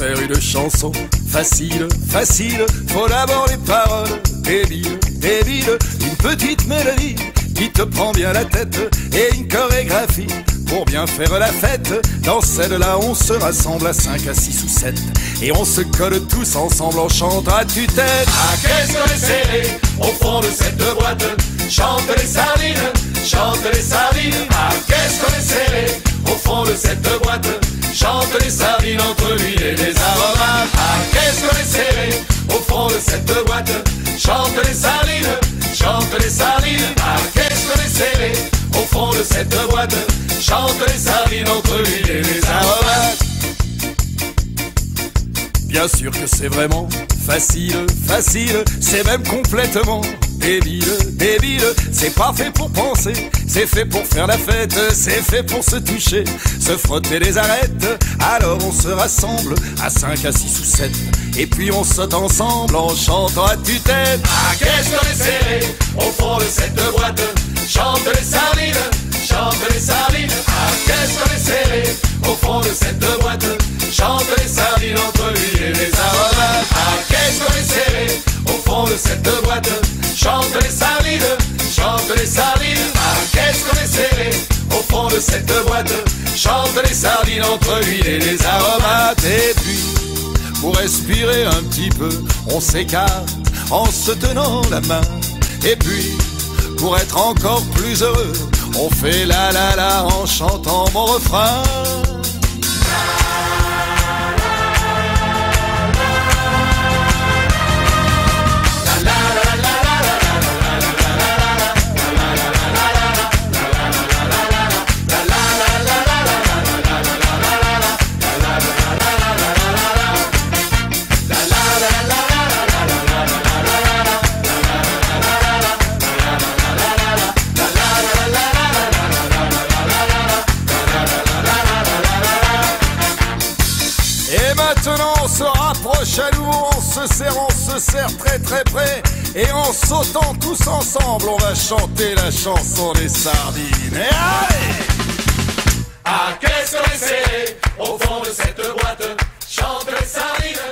faire une chanson facile, facile. Faut d'abord les paroles débiles, débiles. Une petite mélodie qui te prend bien la tête et une chorégraphie pour bien faire la fête. Dans celle-là on se rassemble à 5, à 6 ou 7 et on se colle tous ensemble en chantant à tue-tête. Ah, qu'est-ce qu'on est serré au fond de cette boîte. Chante les sardines, chante les sardines. Ah, qu'est-ce qu'on est serré au fond de cette boîte. Chante les sardines entre l'huile et les aromates. Ah, qu'est-ce qu'on est serré au fond de cette boîte. Chante les sardines, chante les sardines. Ah, qu'est-ce qu'on est serré au fond de cette boîte. Chante les sardines entre l'huile et les aromates. Bien sûr que c'est vraiment facile, facile. C'est même complètement débile, débile. C'est pas fait pour penser, c'est fait pour faire la fête. C'est fait pour se toucher, se frotter les arêtes. Alors on se rassemble à 5, à 6 ou 7 et puis on saute ensemble en chantant à tue-tête. Ah, qu'est-ce qu'on est serré au fond de cette boîte. Chante les sardines, chante les sardines. Ah, qu'est-ce qu'on est serré au fond de cette boîte. Chante les sardines entre l'huile et les aromates. Ah, qu'est-ce qu'on est serré au fond de cette boîte. Chante les sardines, chante les sardines. Ah, qu'est-ce qu'on est serré au fond de cette boîte. Chante les sardines entre l'huile et les aromates. Et puis, pour respirer un petit peu, on s'écarte en se tenant la main. Et puis, pour être encore plus heureux, on fait la la la en chantant mon refrain. Maintenant on se rapproche à nouveau, on se serre très très près. Et en sautant tous ensemble, on va chanter la chanson des sardines. Et allez! Ah, qu'est-ce qu'on est serré au fond de cette boîte. Chante les sardines,